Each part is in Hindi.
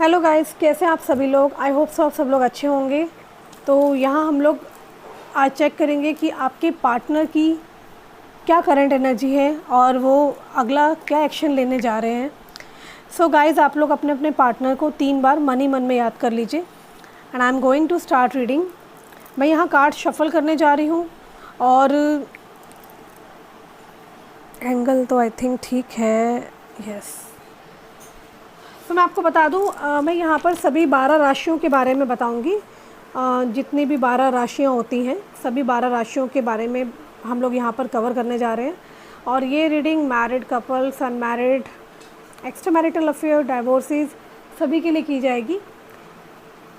हेलो गाइस, कैसे हैं आप सभी लोग। आई होप सब लोग अच्छे होंगे। तो यहाँ हम लोग आज चेक करेंगे कि आपके पार्टनर की क्या करंट एनर्जी है और वो अगला क्या एक्शन लेने जा रहे हैं। सो गाइस, आप लोग अपने अपने पार्टनर को 3 बार मन ही मन में याद कर लीजिए। And I am going to start reading. मैं यहाँ कार्ड शफल करने जा रही हूँ और एंगल तो आई थिंक ठीक है। यस, तो मैं आपको बता दूं, मैं यहाँ पर सभी 12 राशियों के बारे में बताऊंगी। जितनी भी 12 राशियाँ होती हैं, सभी 12 राशियों के बारे में हम लोग यहाँ पर कवर करने जा रहे हैं। और ये reading married couples, unmarried, extra marital affair, divorces सभी के लिए की जाएगी।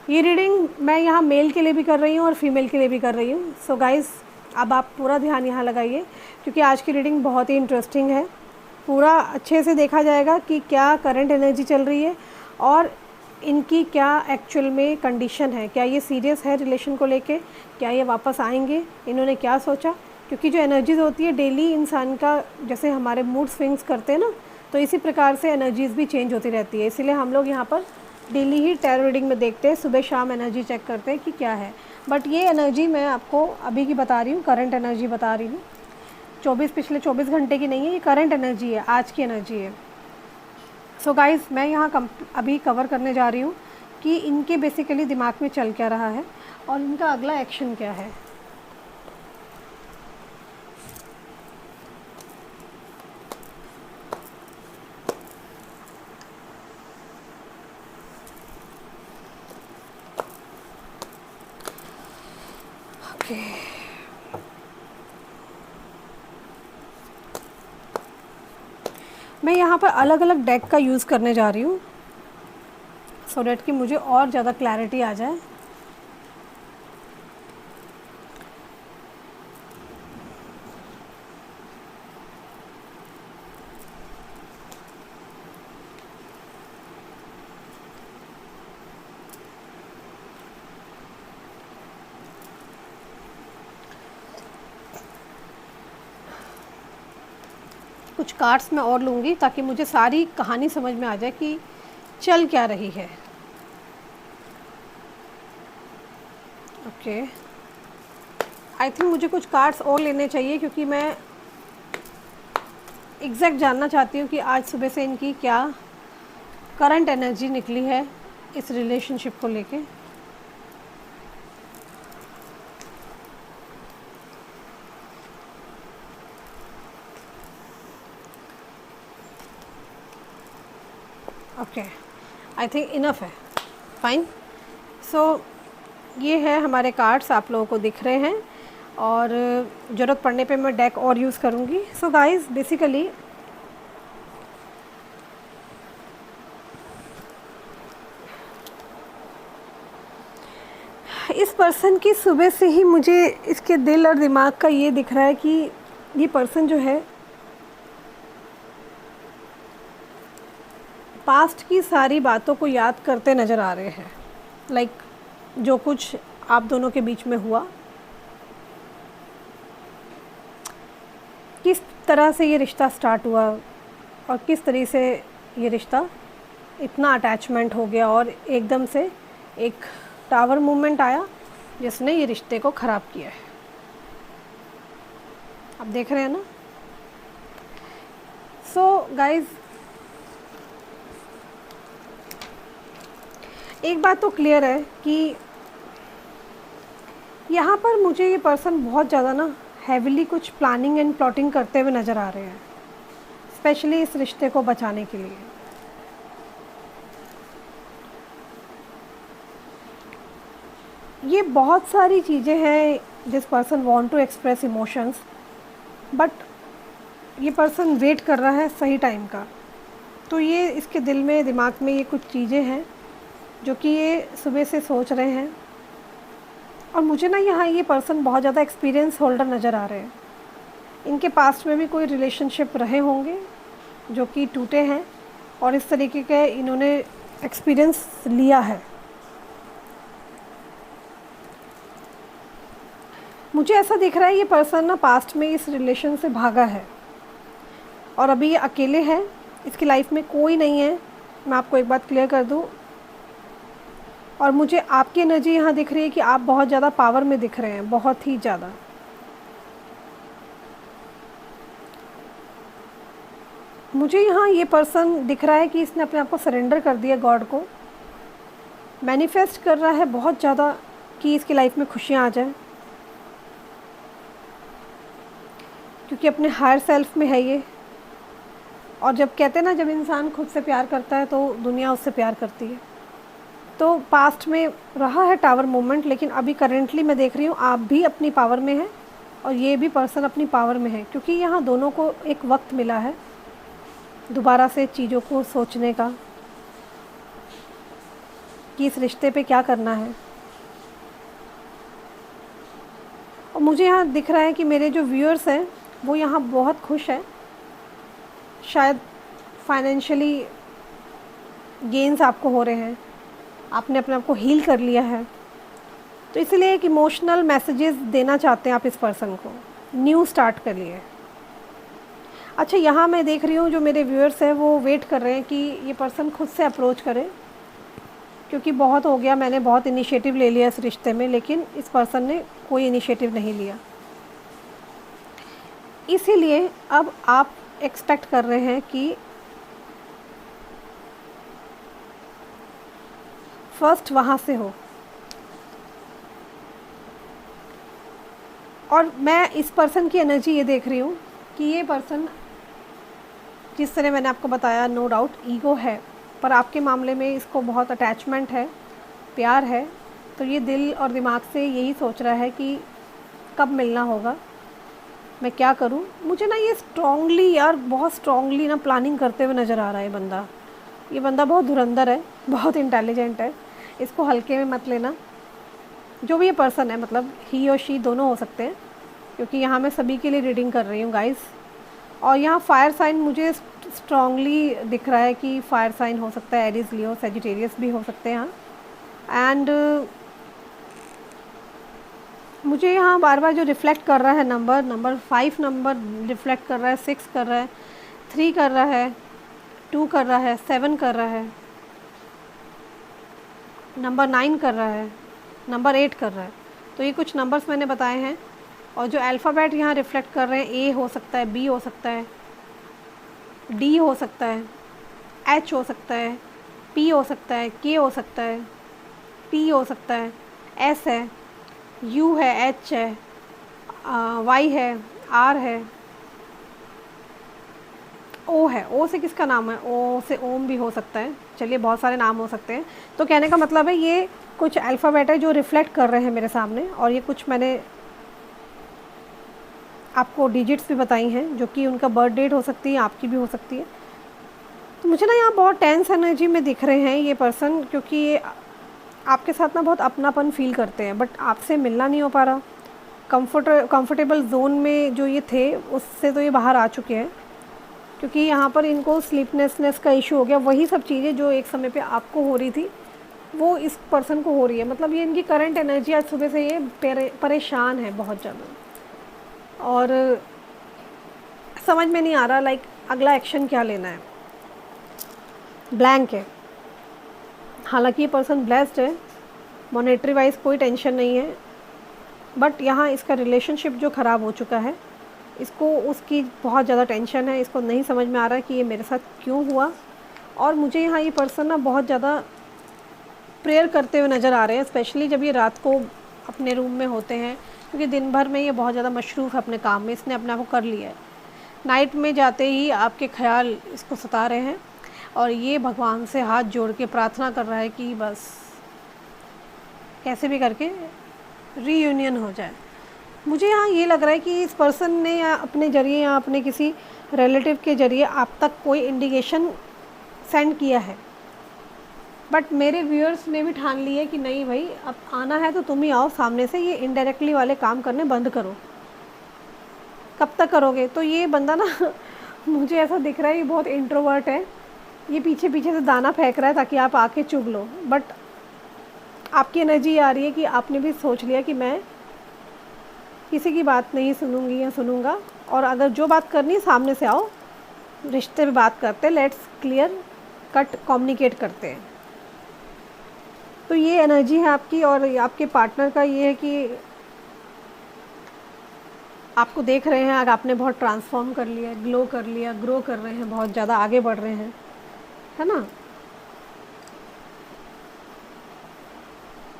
ये रीडिंग मैं यहाँ मेल के लिए भी कर रही हूँ और फीमेल के लिए भी कर रही हूँ। सो गाइज़, अब आप पूरा ध्यान यहाँ लगाइए क्योंकि आज की रीडिंग बहुत ही इंटरेस्टिंग है। पूरा अच्छे से देखा जाएगा कि क्या करंट एनर्जी चल रही है और इनकी क्या एक्चुअल में कंडीशन है। क्या ये सीरियस है रिलेशन को लेके, क्या ये वापस आएंगे, इन्होंने क्या सोचा। क्योंकि जो एनर्जीज़ होती है डेली इंसान का, जैसे हमारे मूड स्विंग्स करते हैं ना, तो इसी प्रकार से एनर्जीज़ भी चेंज होती रहती है। इसीलिए हम लोग यहाँ पर डेली ही टैरो रीडिंग में देखते हैं, सुबह शाम एनर्जी चेक करते हैं कि क्या है। बट ये एनर्जी मैं आपको अभी की बता रही हूँ, करंट एनर्जी बता रही हूँ। पिछले 24 घंटे की नहीं है, ये करंट एनर्जी है, आज की एनर्जी है। सो गाइज़, मैं यहाँ अभी कवर करने जा रही हूँ कि इनके बेसिकली दिमाग में चल क्या रहा है और इनका अगला एक्शन क्या है। ओके, मैं यहाँ पर अलग अलग डेक का यूज़ करने जा रही हूँ सो डैट कि मुझे और ज़्यादा क्लैरिटी आ जाए। कुछ कार्ड्स मैं और लूँगी ताकि मुझे सारी कहानी समझ में आ जाए कि चल क्या रही है। ओके, आई थिंक मुझे कुछ कार्ड्स और लेने चाहिए क्योंकि मैं एग्जैक्ट जानना चाहती हूँ कि आज सुबह से इनकी क्या करंट एनर्जी निकली है इस रिलेशनशिप को लेके। ओके, आई थिंक इनफ है, फाइन। सो ये है हमारे कार्ड्स, आप लोगों को दिख रहे हैं और ज़रूरत पड़ने पे मैं डेक और यूज़ करूँगी। सो गाइस, बेसिकली इस पर्सन की सुबह से ही मुझे इसके दिल और दिमाग का ये दिख रहा है कि ये पर्सन जो है पास्ट की सारी बातों को याद करते नज़र आ रहे हैं। लाइक जो कुछ आप दोनों के बीच में हुआ, किस तरह से ये रिश्ता स्टार्ट हुआ और किस तरह से ये रिश्ता इतना अटैचमेंट हो गया और एकदम से एक टावर मूवमेंट आया जिसने ये रिश्ते को ख़राब किया है। आप देख रहे हैं ना। सो गाइज़, एक बात तो क्लियर है कि यहाँ पर मुझे ये पर्सन बहुत ज़्यादा ना हैविली कुछ प्लानिंग एंड प्लॉटिंग करते हुए नज़र आ रहे हैं, स्पेशली इस रिश्ते को बचाने के लिए। ये बहुत सारी चीज़ें हैं जिस person want to express emotions, but ये पर्सन वेट कर रहा है सही टाइम का। तो ये इसके दिल में, दिमाग में ये कुछ चीज़ें हैं जो कि ये सुबह से सोच रहे हैं। और मुझे ना यहाँ ये पर्सन बहुत ज़्यादा एक्सपीरियंस होल्डर नज़र आ रहे हैं। इनके पास्ट में भी कोई रिलेशनशिप रहे होंगे जो कि टूटे हैं और इस तरीके के इन्होंने एक्सपीरियंस लिया है। मुझे ऐसा दिख रहा है ये पर्सन ना पास्ट में इस रिलेशन से भागा है और अभी ये अकेले है, इसकी लाइफ में कोई नहीं है। मैं आपको एक बात क्लियर कर दूँ, और मुझे आपकी एनर्जी यहाँ दिख रही है कि आप बहुत ज़्यादा पावर में दिख रहे हैं, बहुत ही ज़्यादा। मुझे यहाँ ये पर्सन दिख रहा है कि इसने अपने आप को सरेंडर कर दिया गॉड को, मैनिफेस्ट कर रहा है बहुत ज़्यादा कि इसकी लाइफ में खुशियाँ आ जाएं, क्योंकि अपने हायर सेल्फ में है ये। और जब कहते हैं ना, जब इंसान खुद से प्यार करता है तो दुनिया उससे प्यार करती है। तो पास्ट में रहा है टावर मोमेंट, लेकिन अभी करेंटली मैं देख रही हूँ आप भी अपनी पावर में हैं और ये भी पर्सन अपनी पावर में है, क्योंकि यहाँ दोनों को एक वक्त मिला है दोबारा से चीज़ों को सोचने का कि इस रिश्ते पे क्या करना है। और मुझे यहाँ दिख रहा है कि मेरे जो व्यूअर्स हैं वो यहाँ बहुत खुश हैं, शायद फाइनेंशियली गेन्स आपको हो रहे हैं, आपने अपने आप को हील कर लिया है, तो इसलिए एक इमोशनल मैसेजेस देना चाहते हैं आप इस पर्सन को, न्यू स्टार्ट के लिए। अच्छा, यहाँ मैं देख रही हूँ जो मेरे व्यूअर्स हैं वो वेट कर रहे हैं कि ये पर्सन खुद से अप्रोच करे, क्योंकि बहुत हो गया, मैंने बहुत इनिशिएटिव ले लिया इस रिश्ते में, लेकिन इस पर्सन ने कोई इनिशिएटिव नहीं लिया। इसीलिए अब आप एक्सपेक्ट कर रहे हैं कि फर्स्ट वहाँ से हो। और मैं इस पर्सन की एनर्जी ये देख रही हूँ कि ये पर्सन, जिस तरह मैंने आपको बताया, नो डाउट ईगो है, पर आपके मामले में इसको बहुत अटैचमेंट है, प्यार है। तो ये दिल और दिमाग से यही सोच रहा है कि कब मिलना होगा, मैं क्या करूं। मुझे ना ये स्ट्रॉन्गली, यार बहुत स्ट्रॉन्गली ना प्लानिंग करते हुए नज़र आ रहा है बंदा। ये बंदा बहुत धुरंधर है, बहुत इंटेलिजेंट है, इसको हल्के में मत लेना। जो भी ये पर्सन है, मतलब ही और शी दोनों हो सकते हैं, क्योंकि यहाँ मैं सभी के लिए रीडिंग कर रही हूँ गाइस। और यहाँ फायर साइन मुझे स्ट्रॉन्गली दिख रहा है कि फायर साइन हो सकता है, एरीज, लियो, सेजिटेरियस भी हो सकते हैं यहाँ। एंड मुझे यहाँ बार बार जो रिफ्लेक्ट कर रहा है नंबर 5 नंबर रिफ्लेक्ट कर रहा है, 6 कर रहा है, 3 कर रहा है, 2 कर रहा है, 7 कर रहा है, नंबर 9 कर रहा है, नंबर 8 कर रहा है। तो ये कुछ नंबर्स मैंने बताए हैं। और जो अल्फ़ाबेट यहाँ रिफ्लेक्ट कर रहे हैं, ए हो सकता है, बी हो सकता है, डी हो सकता है, एच हो सकता है, पी हो सकता है, के हो सकता है, टी हो सकता है, एस है, यू है, एच है, वाई है, आर है, ओ है। ओ से किसका नाम है? ओ से ओम भी हो सकता है। चलिए, बहुत सारे नाम हो सकते हैं। तो कहने का मतलब है ये कुछ अल्फ़ाबेट है जो रिफ्लेक्ट कर रहे हैं मेरे सामने, और ये कुछ मैंने आपको डिजिट्स भी बताई हैं, जो कि उनका बर्थ डेट हो सकती है, आपकी भी हो सकती है। तो मुझे ना यहाँ बहुत टेंस एनर्जी में दिख रहे हैं ये पर्सन, क्योंकि ये आपके साथ ना बहुत अपनापन फील करते हैं, बट आपसे मिलना नहीं हो पा रहा। कंफर्टेबल जोन में जो ये थे उससे तो ये बाहर आ चुके हैं, क्योंकि यहाँ पर इनको स्लीपनेसनेस का इशू हो गया। वही सब चीज़ें जो एक समय पे आपको हो रही थी वो इस पर्सन को हो रही है। मतलब ये इनकी करंट एनर्जी, आज सुबह से ये परेशान है बहुत ज़्यादा, और समझ में नहीं आ रहा लाइक अगला एक्शन क्या लेना है। ब्लैंक है। हालांकि ये पर्सन ब्लेस्ड है, मॉनेटरी वाइज कोई टेंशन नहीं है, बट यहाँ इसका रिलेशनशिप जो ख़राब हो चुका है, इसको उसकी बहुत ज़्यादा टेंशन है। इसको नहीं समझ में आ रहा है कि ये मेरे साथ क्यों हुआ। और मुझे यहाँ ये पर्सन ना बहुत ज़्यादा प्रेयर करते हुए नज़र आ रहे हैं, स्पेशली जब ये रात को अपने रूम में होते हैं, क्योंकि दिन भर में ये बहुत ज़्यादा मशरूफ़ है अपने काम में, इसने अपने आप को कर लिया है। नाइट में जाते ही आपके ख्याल इसको सता रहे हैं, और ये भगवान से हाथ जोड़ के प्रार्थना कर रहा है कि बस कैसे भी करके रीयूनियन हो जाए। मुझे यहाँ ये लग रहा है कि इस पर्सन ने या अपने ज़रिए या अपने किसी रिलेटिव के ज़रिए आप तक कोई इंडिकेशन सेंड किया है, बट मेरे व्यूअर्स ने भी ठान ली है कि नहीं भाई, अब आना है तो तुम ही आओ सामने से, ये इनडायरेक्टली वाले काम करने बंद करो। कब तक करोगे? तो ये बंदा ना मुझे ऐसा दिख रहा है ये बहुत इंट्रोवर्ट है, ये पीछे पीछे से दाना फेंक रहा है ताकि आप आके चुग लो। बट आपकी एनर्जी आ रही है कि आपने भी सोच लिया कि मैं किसी की बात नहीं सुनूंगी या सुनूंगा, और अगर जो बात करनी है सामने से आओ, रिश्ते पे बात करते हैं, लेट्स क्लियर कट कम्युनिकेट करते हैं। तो ये एनर्जी है आपकी, और आपके पार्टनर का ये है कि आपको देख रहे हैं, अगर आपने बहुत ट्रांसफॉर्म कर लिया, ग्लो कर लिया, ग्रो कर रहे हैं, बहुत ज़्यादा आगे बढ़ रहे हैं, है ना।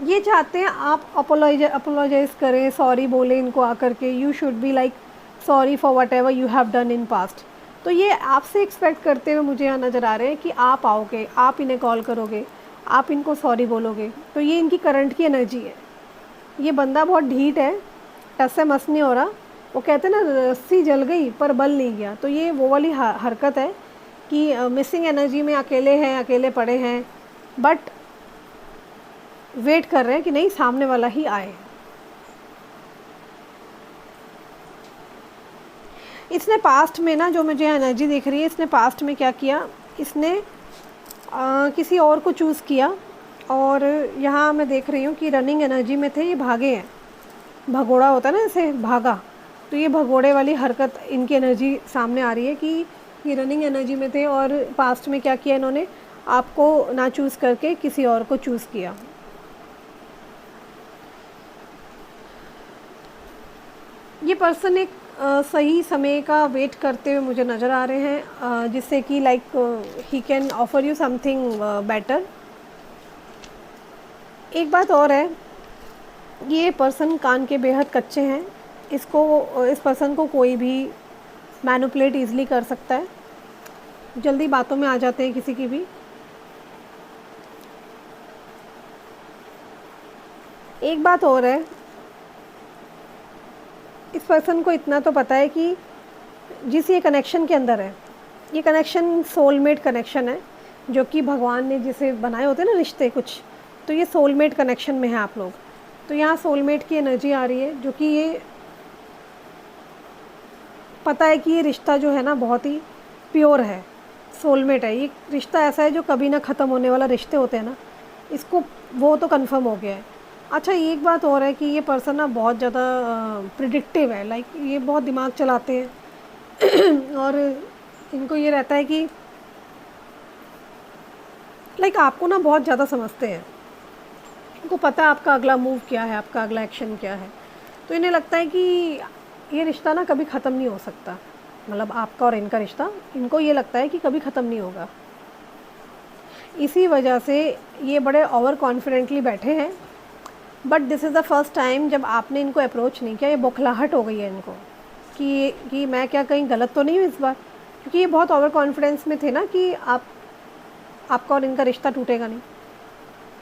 ये चाहते हैं आप अपोलोजाइज़ करें, सॉरी बोलें इनको आकर के, you should be like sorry for what ever you have done in past. तो ये आपसे एक्सपेक्ट करते हुए मुझे यहाँ नज़र आ रहे हैं कि आप आओगे, आप इन्हें कॉल करोगे, आप इनको सॉरी बोलोगे। तो ये इनकी करंट की एनर्जी है। ये बंदा बहुत ढीठ है, टस से मस नहीं हो रहा। वो कहते हैं ना, रस्सी जल गई पर बल नहीं गया। तो ये वो वाली हरकत है कि मिसिंग एनर्जी में अकेले हैं, अकेले पड़े हैं, बट वेट कर रहे हैं कि नहीं सामने वाला ही आए। इसने पास्ट में ना, जो मुझे एनर्जी दिख रही है, इसने पास्ट में क्या किया, इसने किसी और को चूज़ किया। और यहाँ मैं देख रही हूँ कि रनिंग एनर्जी में थे, ये भागे हैं। भगोड़ा होता है ना, ऐसे भागा, तो ये भगोड़े वाली हरकत इनकी एनर्जी सामने आ रही है कि ये रनिंग एनर्जी में थे और पास्ट में क्या किया इन्होंने, आपको ना चूज़ करके किसी और को चूज़ किया। ये पर्सन एक सही समय का वेट करते हुए मुझे नज़र आ रहे हैं, जिससे कि like he can offer you something better. एक बात और है, ये पर्सन कान के बेहद कच्चे हैं। इस पर्सन को कोई भी मैनिपुलेट ईज़िली कर सकता है, जल्दी बातों में आ जाते हैं किसी की भी। एक बात और है, इस पर्सन को इतना तो पता है कि जिस ये कनेक्शन के अंदर है, ये कनेक्शन सोलमेट कनेक्शन है, जो कि भगवान ने जिसे बनाए होते हैं ना रिश्ते कुछ, तो ये सोलमेट कनेक्शन में है आप लोग। तो यहाँ सोलमेट की एनर्जी आ रही है, जो कि ये पता है कि ये रिश्ता जो है ना बहुत ही प्योर है, सोलमेट है। ये रिश्ता ऐसा है जो कभी ना ख़त्म होने वाला रिश्ते होते हैं ना, इसको वो तो कंफर्म हो गया है। अच्छा, एक बात और है कि ये पर्सन ना बहुत ज़्यादा प्रिडिक्टिव है, लाइक ये बहुत दिमाग चलाते हैं और इनको ये रहता है कि लाइक आपको ना बहुत ज़्यादा समझते हैं, इनको पता है आपका अगला मूव क्या है, आपका अगला एक्शन क्या है। तो इन्हें लगता है कि ये रिश्ता ना कभी ख़त्म नहीं हो सकता, मतलब आपका और इनका रिश्ता, इनको ये लगता है कि कभी ख़त्म नहीं होगा। इसी वजह से ये बड़े ओवर कॉन्फिडेंटली बैठे हैं। But this is the first time जब आपने इनको अप्रोच नहीं किया, ये बौखलाहट हो गई है इनको कि मैं क्या कहीं गलत तो नहीं हूँ इस बार, क्योंकि ये बहुत ओवर कॉन्फिडेंस में थे ना कि आपका और इनका रिश्ता टूटेगा नहीं।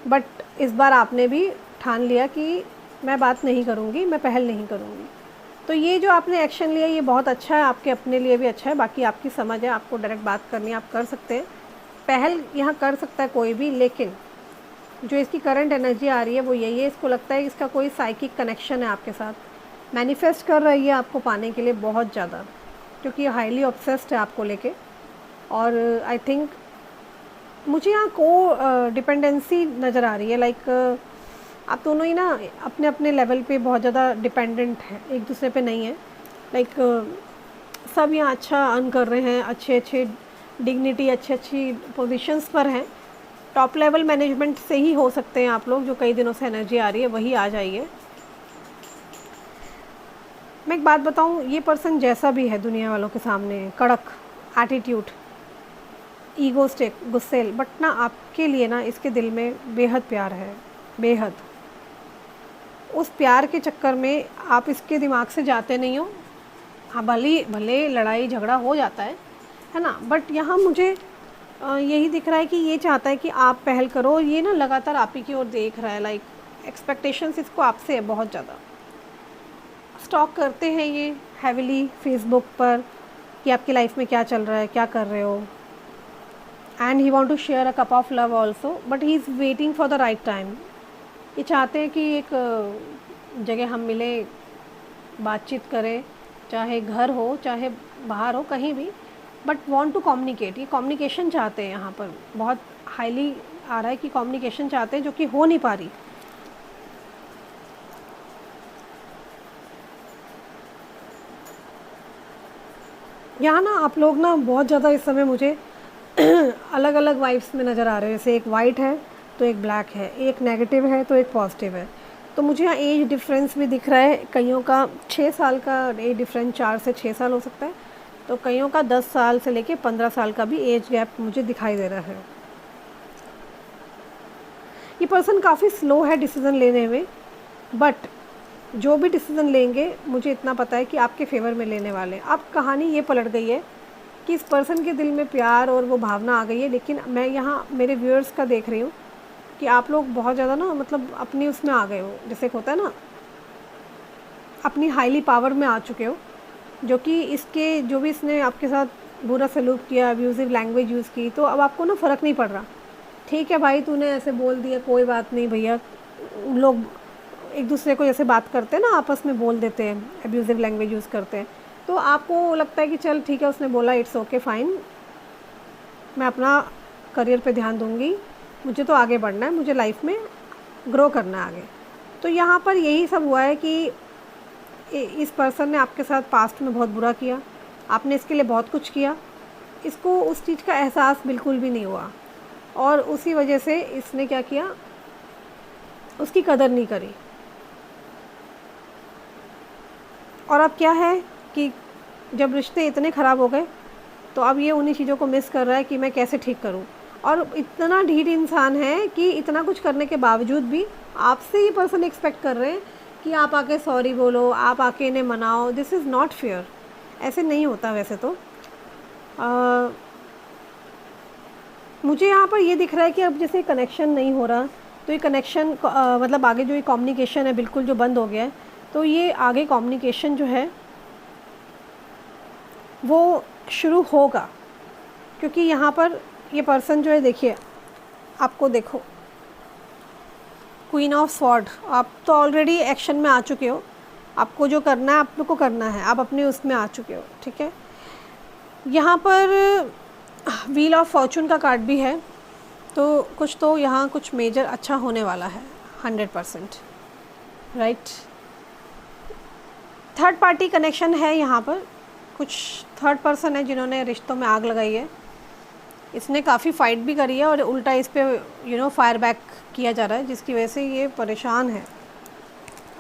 बट इस बार आपने भी ठान लिया कि मैं बात नहीं करूँगी, मैं पहल नहीं करूँगी। तो ये जो आपने एक्शन लिया ये बहुत अच्छा है, आपके अपने लिए भी अच्छा है। बाकी आपकी समझ है, आपको डायरेक्ट बात करनी है, आप कर सकते हैं, पहल यहाँ कर सकता है कोई भी। लेकिन जो इसकी करंट एनर्जी आ रही है वो यही है, इसको लगता है कि इसका कोई साइकिक कनेक्शन है आपके साथ, मैनिफेस्ट कर रही है आपको पाने के लिए बहुत ज़्यादा, क्योंकि ये हाईली ऑब्सेस्ड है आपको लेके। और आई थिंक मुझे यहाँ को डिपेंडेंसी नज़र आ रही है, लाइक आप दोनों ही ना अपने अपने लेवल पे बहुत ज़्यादा डिपेंडेंट हैं, एक दूसरे पे नहीं है। लाइक सब यहाँ अच्छा अर्न कर रहे हैं, अच्छे अच्छे डिग्निटी, अच्छी अच्छी पोजीशंस पर हैं। टॉप लेवल मैनेजमेंट से ही हो सकते हैं आप लोग, जो कई दिनों से एनर्जी आ रही है वही आ जाइए। मैं एक बात बताऊं, ये पर्सन जैसा भी है दुनिया वालों के सामने, कड़क एटीट्यूड, ईगोस्टिक, गुस्सेल, बट ना आपके लिए ना इसके दिल में बेहद प्यार है, बेहद। उस प्यार के चक्कर में आप इसके दिमाग से जाते नहीं हो। हाँ, भले लड़ाई झगड़ा हो जाता है ना, बट यहाँ मुझे यही दिख रहा है कि ये चाहता है कि आप पहल करो। ये ना लगातार आप ही की ओर देख रहा है, लाइक एक्सपेक्टेशंस इसको आपसे है बहुत ज़्यादा। स्टॉक करते हैं ये हैविली फेसबुक पर कि आपकी लाइफ में क्या चल रहा है, क्या कर रहे हो, and he want to share a cup of love also, but he is waiting for the right time. ये चाहते हैं कि एक जगह हम मिले, बातचीत करें, चाहे घर हो चाहे बाहर हो, कहीं भी, बट वांट टू कम्युनिकेट। ये कम्युनिकेशन चाहते हैं, यहाँ पर बहुत हाईली आ रहा है कि कम्युनिकेशन चाहते हैं, जो कि हो नहीं पा रही। यहाँ ना आप लोग ना बहुत ज़्यादा इस समय मुझे अलग अलग वाइब्स में नज़र आ रहे हैं। जैसे एक वाइट है तो एक ब्लैक है, एक नेगेटिव है तो एक पॉजिटिव है। तो मुझे यहाँ एज डिफरेंस भी दिख रहा है, कईयों का 6 साल का एज डिफरेंस, 4 से 6 साल हो सकता है, तो कईयों का 10 साल से लेके 15 साल का भी एज गैप मुझे दिखाई दे रहा है। ये पर्सन काफ़ी स्लो है डिसीज़न लेने में, बट जो भी डिसीज़न लेंगे मुझे इतना पता है कि आपके फेवर में लेने वाले हैं। अब कहानी ये पलट गई है कि इस पर्सन के दिल में प्यार और वो भावना आ गई है, लेकिन मैं यहाँ मेरे व्यूअर्स का देख रही हूँ कि आप लोग बहुत ज़्यादा ना मतलब अपनी उसमें आ गए हो, जैसे होता है ना, अपनी हाईली पावर में आ चुके हो, जो कि इसके जो भी इसने आपके साथ बुरा सलूक किया, अब्यूज़िव लैंग्वेज यूज़ की, तो अब आपको ना फ़र्क नहीं पड़ रहा। ठीक है भाई, तूने ऐसे बोल दिया, कोई बात नहीं भैया। लोग एक दूसरे को जैसे बात करते हैं ना, आपस में बोल देते हैं, अब्यूज़िव लैंग्वेज यूज़ करते हैं, तो आपको लगता है कि चल ठीक है, उसने बोला, इट्स ओके फाइन, मैं अपना करियर पे ध्यान दूँगी, मुझे तो आगे बढ़ना है, मुझे लाइफ में ग्रो करना है आगे। तो यहाँ पर यही सब हुआ है कि इस पर्सन ने आपके साथ पास्ट में बहुत बुरा किया, आपने इसके लिए बहुत कुछ किया, इसको उस चीज़ का एहसास बिल्कुल भी नहीं हुआ, और उसी वजह से इसने क्या किया, उसकी कदर नहीं करी। और अब क्या है कि जब रिश्ते इतने ख़राब हो गए, तो अब ये उन्हीं चीज़ों को मिस कर रहा है कि मैं कैसे ठीक करूं। और इतना ढीठ इंसान है कि इतना कुछ करने के बावजूद भी आपसे ये पर्सन एक्सपेक्ट कर रहे हैं कि आप आके सॉरी बोलो, आप आके इन्हें मनाओ। दिस इज़ नॉट फेयर, ऐसे नहीं होता वैसे तो। मुझे यहाँ पर ये दिख रहा है कि अब जैसे कनेक्शन नहीं हो रहा, तो ये कनेक्शन मतलब आगे जो ये कम्युनिकेशन है बिल्कुल जो बंद हो गया है, तो ये आगे कम्युनिकेशन जो है वो शुरू होगा, क्योंकि यहाँ पर ये पर्सन जो है, देखिए आपको, देखो क्वीन ऑफ स्वॉर्ड, आप तो ऑलरेडी एक्शन में आ चुके हो, आपको जो करना है आप लोग को करना है, आप अपने उसमें आ चुके हो, ठीक है। यहाँ पर व्हील ऑफ फॉर्चून का कार्ड भी है, तो कुछ तो यहाँ कुछ मेजर अच्छा होने वाला है 100%, राइट। थर्ड पार्टी कनेक्शन है यहाँ पर, कुछ थर्ड पर्सन है जिन्होंने रिश्तों में आग लगाई है, इसने काफ़ी फ़ाइट भी करी है और उल्टा इस पे फायर बैक किया जा रहा है, जिसकी वजह से ये परेशान है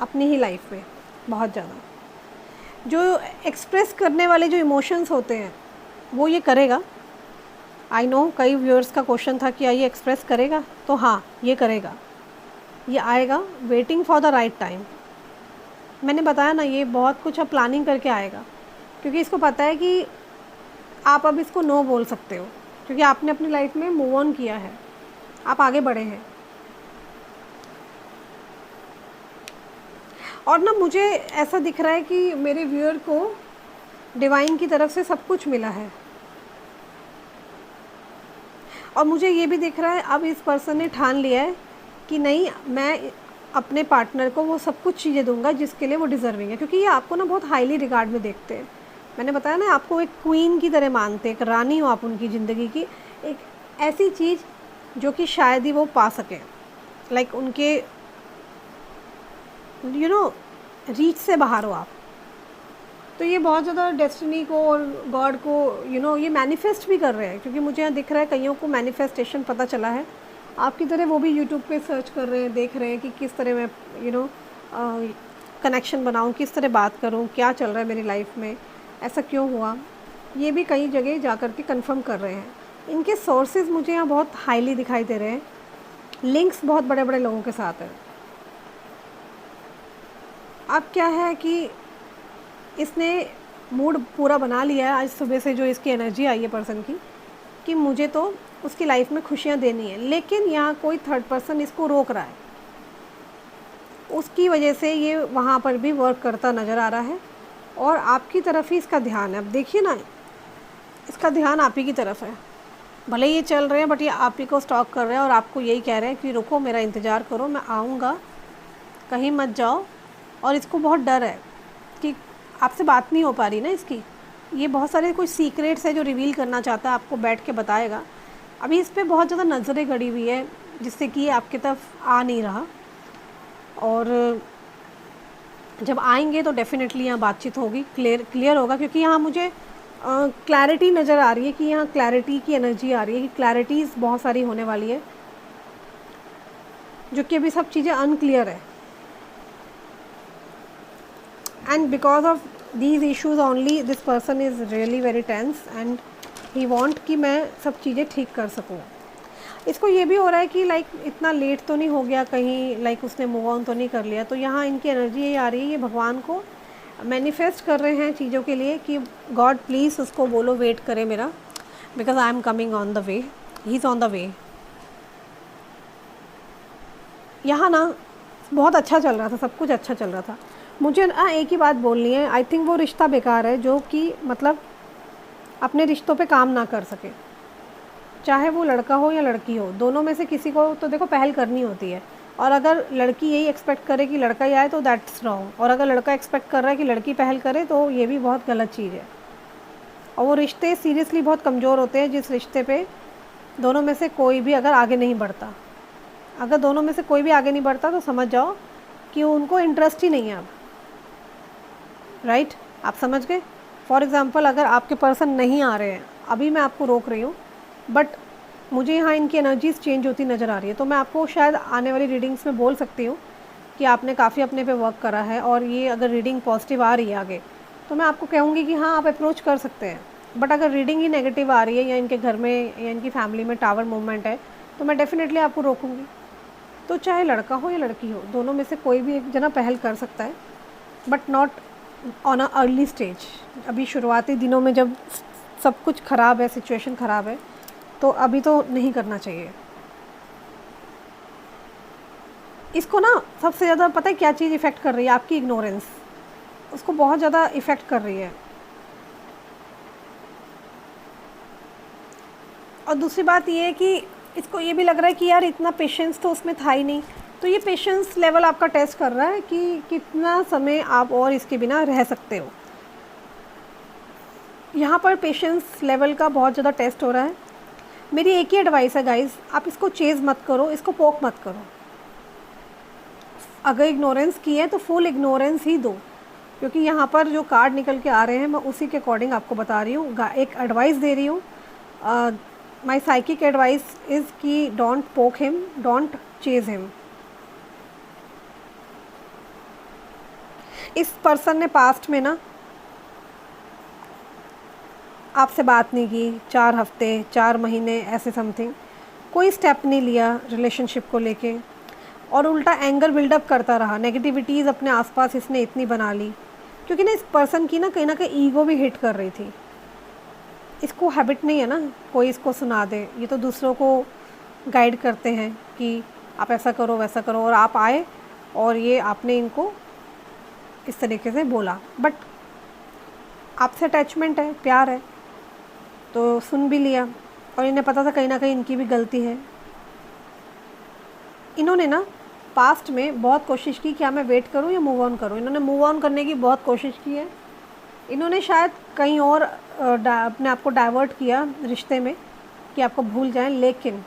अपनी ही लाइफ में बहुत ज़्यादा। जो एक्सप्रेस करने वाले जो इमोशंस होते हैं वो ये करेगा। आई नो कई व्यूअर्स का क्वेश्चन था कि ये एक्सप्रेस करेगा, तो हाँ ये करेगा, ये आएगा, waiting for the right time. मैंने बताया ना, ये बहुत कुछ अब प्लानिंग करके आएगा, क्योंकि इसको पता है कि आप अब इसको नो बोल सकते हो, क्योंकि आपने अपनी लाइफ में मूव ऑन किया है, आप आगे बढ़े हैं। और ना मुझे ऐसा दिख रहा है कि मेरे व्यूअर को डिवाइन की तरफ से सब कुछ मिला है, और मुझे ये भी दिख रहा है अब इस पर्सन ने ठान लिया है कि नहीं, मैं अपने पार्टनर को वो सब कुछ चीज़ें दूंगा जिसके लिए वो डिज़र्विंग है, क्योंकि ये आपको ना बहुत हाईली रिगार्ड में देखते हैं। मैंने बताया ना, आपको एक क्वीन की तरह मानते हैं, एक रानी हो आप उनकी ज़िंदगी की, एक ऐसी चीज़ जो कि शायद ही वो पा सकें, लाइक उनके रीच से बाहर हो आप। तो ये बहुत ज़्यादा डेस्टिनी को और गॉड को ये मैनिफेस्ट भी कर रहे हैं, क्योंकि मुझे यहाँ दिख रहा है कईयों को मैनिफेस्टेशन पता चला है आपकी तरह, वो भी यूट्यूब पे सर्च कर रहे हैं, देख रहे हैं कि किस तरह मैं कनेक्शन बनाऊँ, किस तरह बात करूँ, क्या चल रहा है मेरी लाइफ में, ऐसा क्यों हुआ, ये भी कई जगह जा कर के कन्फर्म कर रहे हैं। इनके सोर्सेज मुझे यहाँ बहुत हाईली दिखाई दे रहे हैं, लिंक्स बहुत बड़े बड़े लोगों के साथ हैं। अब क्या है कि इसने मूड पूरा बना लिया है आज सुबह से, जो इसकी एनर्जी आई है पर्सन की, कि मुझे तो उसकी लाइफ में खुशियाँ देनी है, लेकिन यहाँ कोई थर्ड पर्सन इसको रोक रहा है, उसकी वजह से ये वहाँ पर भी वर्क करता नज़र आ रहा है, और आपकी तरफ ही इसका ध्यान है। अब देखिए ना, इसका ध्यान आप ही की तरफ है, भले ये चल रहे हैं बट ये आप ही को स्टॉक कर रहे हैं, और आपको यही कह रहे हैं कि रुको, मेरा इंतज़ार करो, मैं आऊँगा, कहीं मत जाओ। और इसको बहुत डर है कि आपसे बात नहीं हो पा रही ना इसकी, ये बहुत सारे कुछ सीक्रेट्स है जो रिवील करना चाहता है, आपको बैठ के बताएगा। अभी इस पर बहुत ज़्यादा नज़रें गड़ी हुई है, जिससे कि ये आपकी तरफ आ नहीं रहा, और जब आएंगे तो डेफिनेटली यहाँ बातचीत होगी, क्लियर होगा, क्योंकि यहाँ मुझे क्लैरिटी नज़र आ रही है कि यहाँ क्लैरिटी की एनर्जी आ रही है कि क्लैरिटीज़ बहुत सारी होने वाली है। जो कि अभी सब चीज़ें अनक्लियर है। And because of these issues only this person is really very tense and he want कि मैं सब चीज़ें ठीक कर सकूँ। इसको ये भी हो रहा है कि लाइक इतना लेट तो नहीं हो गया कहीं, लाइक उसने मूव ऑन तो नहीं कर लिया। तो यहाँ इनकी एनर्जी ये आ रही है, ये भगवान को मैनिफेस्ट कर रहे हैं चीज़ों के लिए कि गॉड प्लीज़ उसको बोलो वेट करे मेरा, because I am coming on the way, he is on the way. यहाँ ना बहुत अच्छा चल रहा था, सब कुछ अच्छा चल रहा था। मुझे ना एक ही बात बोलनी है, आई थिंक वो रिश्ता बेकार है जो कि मतलब अपने रिश्तों पे काम ना कर सके, चाहे वो लड़का हो या लड़की हो, दोनों में से किसी को तो देखो पहल करनी होती है। और अगर लड़की यही एक्सपेक्ट करे कि लड़का ही आए तो दैट्स रॉन्ग, और अगर लड़का एक्सपेक्ट कर रहा है कि लड़की पहल करे तो ये भी बहुत गलत चीज़ है। और वो रिश्ते सीरियसली बहुत कमज़ोर होते हैं जिस रिश्ते पे दोनों में से कोई भी अगर आगे नहीं बढ़ता। अगर दोनों में से कोई भी आगे नहीं बढ़ता तो समझ जाओ कि उनको इंटरेस्ट ही नहीं है अब, राइट? आप समझ गए? फॉर एग्ज़ाम्पल अगर आपके पर्सन नहीं आ रहे हैं, अभी मैं आपको रोक रही हूँ, बट मुझे यहाँ इनकी एनर्जीज चेंज होती नज़र आ रही है, तो मैं आपको शायद आने वाली रीडिंग्स में बोल सकती हूँ कि आपने काफ़ी अपने पे वर्क करा है, और ये अगर रीडिंग पॉजिटिव आ रही है आगे तो मैं आपको कहूँगी कि हाँ आप अप्रोच कर सकते हैं। बट अगर रीडिंग ही नेगेटिव आ रही है या इनके घर में या इनकी फैमिली में टावर मूवमेंट है तो मैं डेफिनेटली आपको रोकूँगी। तो चाहे लड़का हो या लड़की हो, दोनों में से कोई भी एक जना पहल कर सकता है, but not on a early stage. अभी शुरुआती दिनों में जब सब कुछ ख़राब है, सिचुएशन ख़राब है, तो अभी तो नहीं करना चाहिए। इसको ना सबसे ज़्यादा पता है क्या चीज़ इफ़ेक्ट कर रही है? आपकी इग्नोरेंस उसको बहुत ज़्यादा इफ़ेक्ट कर रही है। और दूसरी बात ये है कि इसको ये भी लग रहा है कि यार इतना पेशेंस तो उसमें था ही नहीं। तो ये पेशेंस लेवल आपका टेस्ट कर रहा है कि कितना समय आप और इसके बिना रह सकते हो। यहाँ पर पेशेंस लेवल का बहुत ज़्यादा टेस्ट हो रहा है। मेरी एक ही एडवाइस है गाइस, आप इसको चेज़ मत करो, इसको पोक मत करो। अगर इग्नोरेंस की है तो फुल इग्नोरेंस ही दो, क्योंकि यहाँ पर जो कार्ड निकल के आ रहे हैं मैं उसी के अकॉर्डिंग आपको बता रही हूँ, एक एडवाइस दे रही हूँ। माई साइकिक एडवाइस इज़ कि don't poke him, don't Chase him. इस पर्सन ने पास्ट में ना आपसे बात नहीं की, 4 हफ्ते 4 महीने ऐसे समथिंग, कोई स्टेप नहीं लिया रिलेशनशिप को लेके, और उल्टा एंगर बिल्डअप करता रहा। नेगेटिविटीज़ अपने आसपास इसने इतनी बना ली, क्योंकि ना इस पर्सन की ना कहीं ईगो भी हिट कर रही थी। इसको हैबिट नहीं है ना कोई इसको सुना दे, ये तो दूसरों को गाइड करते हैं कि आप ऐसा करो वैसा करो, और आप आए और ये आपने इनको इस तरीके से बोला। बट आपसे अटैचमेंट है, प्यार है, तो सुन भी लिया, और इन्हें पता था कहीं ना कहीं इनकी भी गलती है। इन्होंने ना पास्ट में बहुत कोशिश की क्या मैं वेट करूं या मूव ऑन करूं। इन्होंने मूव ऑन करने की बहुत कोशिश की है। इन्होंने शायद कहीं और अपने आप को डाइवर्ट किया रिश्ते में कि आपको भूल जाएं, लेकिन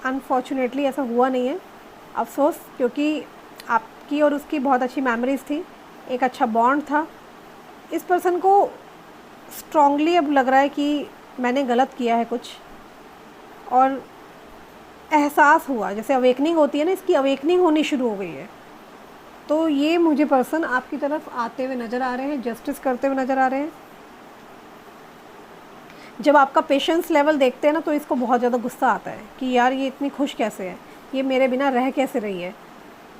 अनफॉर्चुनेटली ऐसा हुआ नहीं है। अफसोस, क्योंकि आपकी और उसकी बहुत अच्छी मेमोरीज़ थी, एक अच्छा बॉन्ड था। इस पर्सन को स्ट्रॉन्गली अब लग रहा है कि मैंने गलत किया है कुछ, और एहसास हुआ, जैसे अवेकनिंग होती है ना, इसकी अवेकनिंग होनी शुरू हो गई है। तो ये मुझे पर्सन आपकी तरफ आते हुए नज़र आ रहे हैं, जस्टिस करते हुए नज़र आ रहे हैं। जब आपका पेशेंस लेवल देखते हैं ना तो इसको बहुत ज़्यादा गुस्सा आता है कि यार ये इतनी खुश कैसे है, ये मेरे बिना रह कैसे रही है,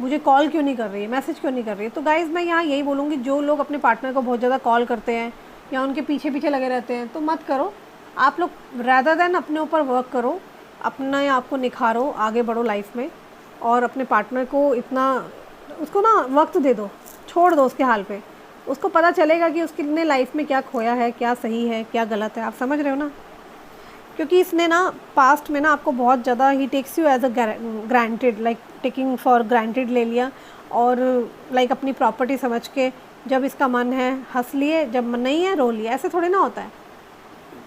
मुझे कॉल क्यों नहीं कर रही है, मैसेज क्यों नहीं कर रही है। तो गाइज़ मैं यहाँ यही बोलूँगी, जो लोग अपने पार्टनर को बहुत ज़्यादा कॉल करते हैं या उनके पीछे पीछे लगे रहते हैं तो मत करो। आप लोग रैदर देन अपने ऊपर वर्क करो, अपना आपको निखारो, आगे बढ़ो लाइफ में, और अपने पार्टनर को इतना उसको ना वक्त दे दो, छोड़ दो उसके हाल पे। उसको पता चलेगा कि उसने लाइफ में क्या खोया है, क्या सही है, क्या गलत है। आप समझ रहे हो ना? क्योंकि इसने ना पास्ट में ना आपको बहुत ज़्यादा ही takes you as a granted, like taking for granted ले लिया, और लाइक अपनी प्रॉपर्टी समझ के जब इसका मन है हंस लिए, जब मन नहीं है रो लिया। ऐसे थोड़ी ना होता है।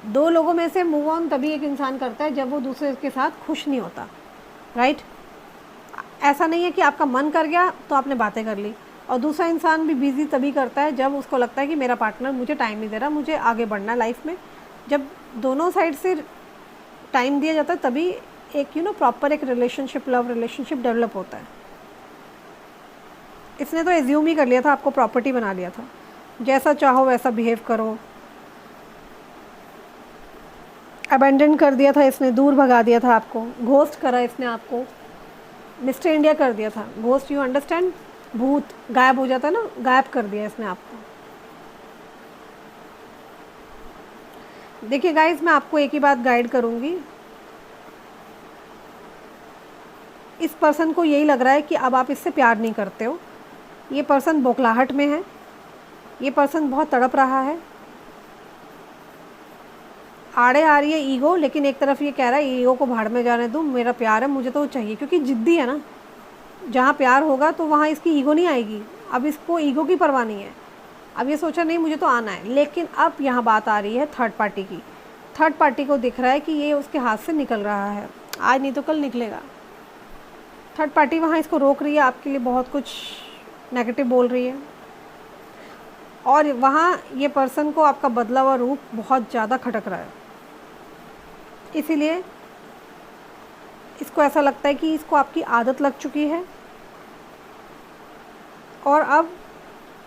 2 लोगों में से मूव ऑन तभी एक इंसान करता है जब वो दूसरे के साथ खुश नहीं होता, राइट? ऐसा नहीं है कि आपका मन कर गया तो आपने बातें कर ली, और दूसरा इंसान भी बिज़ी तभी करता है जब उसको लगता है कि मेरा पार्टनर मुझे टाइम नहीं दे रहा, मुझे आगे बढ़ना है लाइफ में। जब दोनों साइड से टाइम दिया जाता है तभी एक प्रॉपर एक रिलेशनशिप, लव रिलेशनशिप डेवलप होता है। इसने तो एज्यूम ही कर लिया था, आपको प्रॉपर्टी बना लिया था, जैसा चाहो वैसा बिहेव करो। अबेंडन कर दिया था इसने, दूर भगा दिया था आपको, घोस्ट करा इसने आपको, मिस्टर इंडिया कर दिया था। घोस्ट, यू अंडरस्टैंड, भूत गायब हो जाता है ना, गायब कर दिया इसने आपको। देखिए गाइस, मैं आपको एक ही बात गाइड करूँगी, इस पर्सन को यही लग रहा है कि अब आप इससे प्यार नहीं करते हो। ये पर्सन बौखलाहट में है, ये पर्सन बहुत तड़प रहा है, आड़े आ रही है ईगो, लेकिन एक तरफ ये कह रहा है ईगो को भाड़ में जाने दूँ, मेरा प्यार है, मुझे तो चाहिए, क्योंकि जिद्दी है ना। जहाँ प्यार होगा तो वहाँ इसकी ईगो नहीं आएगी। अब इसको ईगो की परवाह नहीं है, अब ये सोचा नहीं मुझे तो आना है। लेकिन अब यहाँ बात आ रही है थर्ड पार्टी की। थर्ड पार्टी को दिख रहा है कि ये उसके हाथ से निकल रहा है, आज नहीं तो कल निकलेगा। थर्ड पार्टी वहाँ इसको रोक रही है, आपके लिए बहुत कुछ नेगेटिव बोल रही है, और वहाँ ये पर्सन को आपका बदला हुआ रूप बहुत ज़्यादा खटक रहा है। इसीलिए इसको ऐसा लगता है कि इसको आपकी आदत लग चुकी है, और अब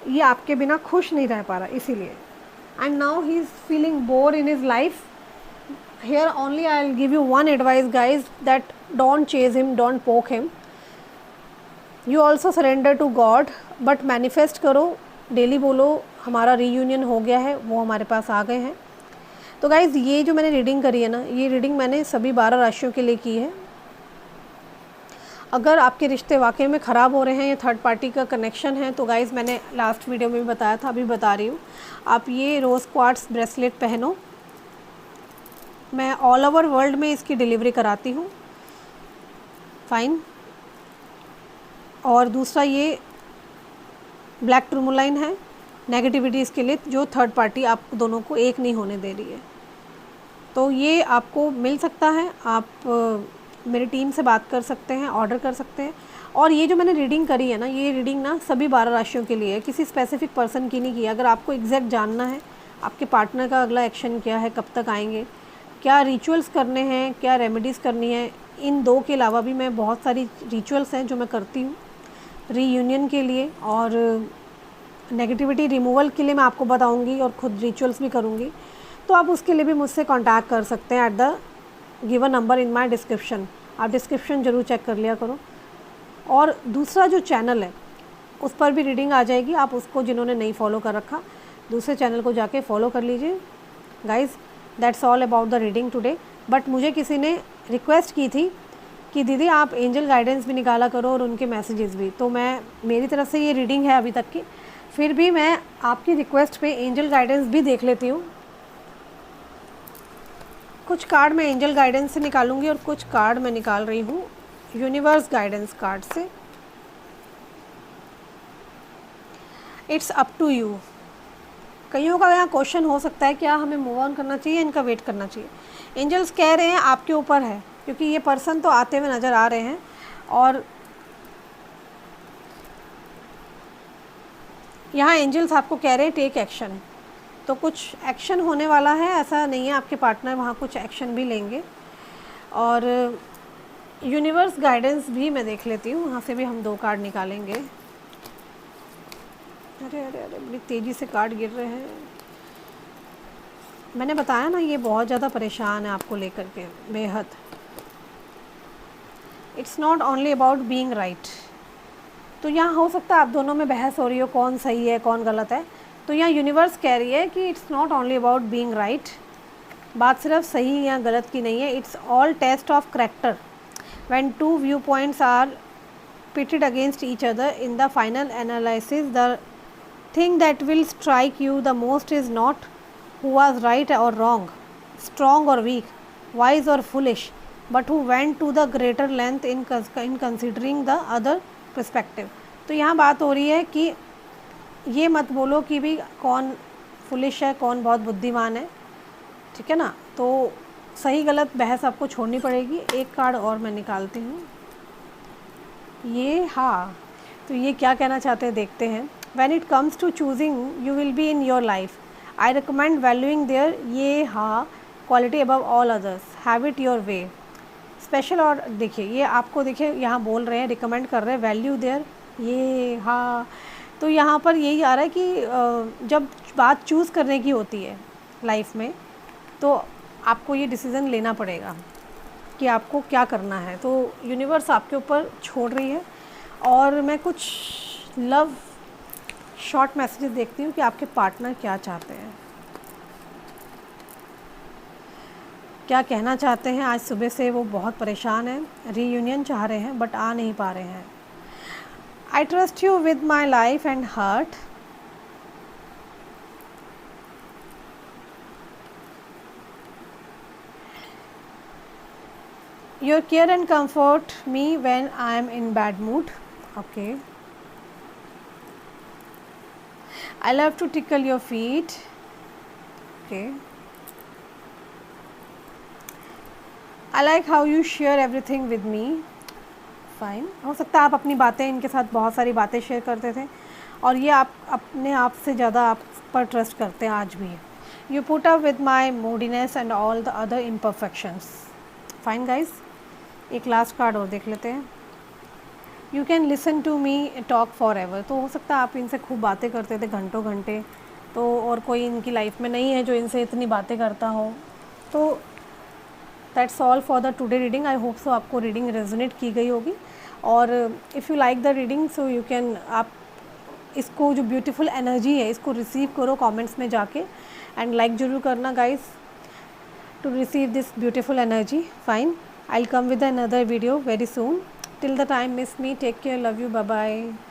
ये आपके बिना खुश नहीं रह पा रहा। इसीलिए and now he is feeling bore in his life. Here only I will give you one advice guys, that don't chase him, don't poke him, you also surrender to God, but manifest करो, डेली बोलो हमारा रीयूनियन हो गया है, वो हमारे पास आ गए हैं। तो गाइज़, ये जो मैंने रीडिंग करी है ना, ये रीडिंग मैंने सभी 12 राशियों के लिए की है। अगर आपके रिश्ते वाकई में ख़राब हो रहे हैं या थर्ड पार्टी का कनेक्शन है, तो गाइज़ मैंने लास्ट वीडियो में भी बताया था, अभी बता रही हूँ, आप ये रोज़ क्वार्ट्स ब्रेसलेट पहनो। मैं ऑल ओवर वर्ल्ड में इसकी डिलीवरी कराती हूँ, फाइन। और दूसरा ये ब्लैक टूरमोलाइन है नेगेटिविटीज़ के लिए, जो थर्ड पार्टी आप दोनों को एक नहीं होने दे रही है। तो ये आपको मिल सकता है, आप मेरी टीम से बात कर सकते हैं, ऑर्डर कर सकते हैं। और ये जो मैंने रीडिंग करी है ना, ये रीडिंग ना सभी 12 राशियों के लिए है, किसी स्पेसिफिक पर्सन की नहीं की है। अगर आपको एग्जैक्ट जानना है आपके पार्टनर का अगला एक्शन क्या है, कब तक आएंगे, क्या रिचुअल्स करने हैं, क्या रेमेडीज़ करनी है, इन 2 के अलावा भी मैं बहुत सारी रिचुअल्स हैं जो मैं करती हूँ रीयूनियन के लिए, और नेगेटिविटी रिमूवल के लिए मैं आपको बताऊंगी, और ख़ुद रिचुअल्स भी करूंगी। तो आप उसके लिए भी मुझसे कांटेक्ट कर सकते हैं at the given number in my description. आप डिस्क्रिप्शन ज़रूर चेक कर लिया करो। और दूसरा जो चैनल है उस पर भी रीडिंग आ जाएगी, आप उसको जिन्होंने नहीं फॉलो कर रखा, दूसरे चैनल को जाके फॉलो कर लीजिए। Guys, that's all about the reading today. But मुझे किसी ने रिक्वेस्ट की थी कि दीदी आप एंजल गाइडेंस भी निकाला करो और उनके मैसेजेस भी। तो मैं, मेरी तरफ से ये रीडिंग है अभी तक की, फिर भी मैं आपकी रिक्वेस्ट पे एंजल गाइडेंस भी देख लेती हूँ। कुछ कार्ड मैं एंजल गाइडेंस से निकालूंगी और कुछ कार्ड मैं निकाल रही हूँ यूनिवर्स गाइडेंस कार्ड से। It's up to you. कईयों का यहाँ क्वेश्चन हो सकता है, क्या हमें मूव ऑन करना चाहिए, इनका वेट करना चाहिए। एंजल्स कह रहे हैं आपके ऊपर है, क्योंकि ये पर्सन तो आते हुए नज़र आ रहे हैं, और यहाँ एंजल्स आपको कह रहे हैं टेक एक्शन। तो कुछ एक्शन होने वाला है, ऐसा नहीं है आपके पार्टनर वहाँ कुछ एक्शन भी लेंगे। और यूनिवर्स गाइडेंस भी मैं देख लेती हूँ, वहाँ से भी हम 2 कार्ड निकालेंगे। अरे अरे अरे, बड़ी तेज़ी से कार्ड गिर रहे हैं। मैंने बताया ना, ये बहुत ज़्यादा परेशान है आपको लेकर के, बेहद। It's not only about being right. तो यहाँ हो सकता है आप दोनों में बहस हो रही हो, कौन सही है कौन गलत है। तो यहाँ यूनिवर्स कह रही है कि it's not only about being right. बात सिर्फ सही या गलत की नहीं है, it's all test of character. When 2 view points are pitted against each other in the final analysis, the thing that will strike you the most is not who was right or wrong, strong or weak, wise or foolish, but who went to the greater length in considering the other perspective. तो यहाँ बात हो रही है कि ये मत बोलो कि भी कौन फुलिश है कौन बहुत बुद्धिमान है, ठीक है ना। तो सही गलत बहस आपको छोड़नी पड़ेगी। एक कार्ड और मैं निकालती हूँ। ये हाँ, तो ये क्या कहना चाहते हैं देखते हैं। When it comes to choosing, you will be in your life. I recommend valuing their ये हाँ quality above all others. Have it your way. Special. और देखिए ये आपको, देखिए यहाँ बोल रहे हैं, रिकमेंड कर रहे हैं, वैल्यू देयर, ये हाँ। तो यहाँ पर यही आ रहा है कि जब बात चूज़ करने की होती है लाइफ में, तो आपको ये डिसीज़न लेना पड़ेगा कि आपको क्या करना है। तो यूनिवर्स आपके ऊपर छोड़ रही है। और मैं कुछ लव शॉर्ट मैसेजेस देखती हूँ कि आपके पार्टनर क्या चाहते हैं, क्या कहना चाहते हैं। आज सुबह से वो बहुत परेशान हैं, रीयूनियन चाह रहे हैं बट आ नहीं पा रहे हैं। I trust you with my life and heart. Your care and comfort me when I am in bad mood. Okay. I love to tickle your feet. Okay. I like how you share everything with me. Fine. हो सकता है आप अपनी बातें, इनके साथ बहुत सारी बातें शेयर करते थे और ये आप अपने आप से ज़्यादा आप पर ट्रस्ट करते हैं आज भी। You put up with my moodiness and all the other imperfections. Fine guys. एक लास्ट कार्ड और देख लेते हैं। You can listen to me talk forever. तो हो सकता है आप इनसे खूब बातें करते थे घंटों घंटे, तो और कोई इनकी लाइफ में नहीं है जो इनसे इतनी बातें करता हो। तो that's all for the today reading. I hope so आपको रीडिंग रेजोनेट की गई होगी। और if you like the reading so you can, आप इसको जो ब्यूटीफुल एनर्जी है इसको रिसीव करो कमेंट्स में जाके, एंड लाइक जरूर करना guys to receive this beautiful energy. Fine, I'll come with another video very soon. Till the time, miss me. Take care. Love you. Bye bye.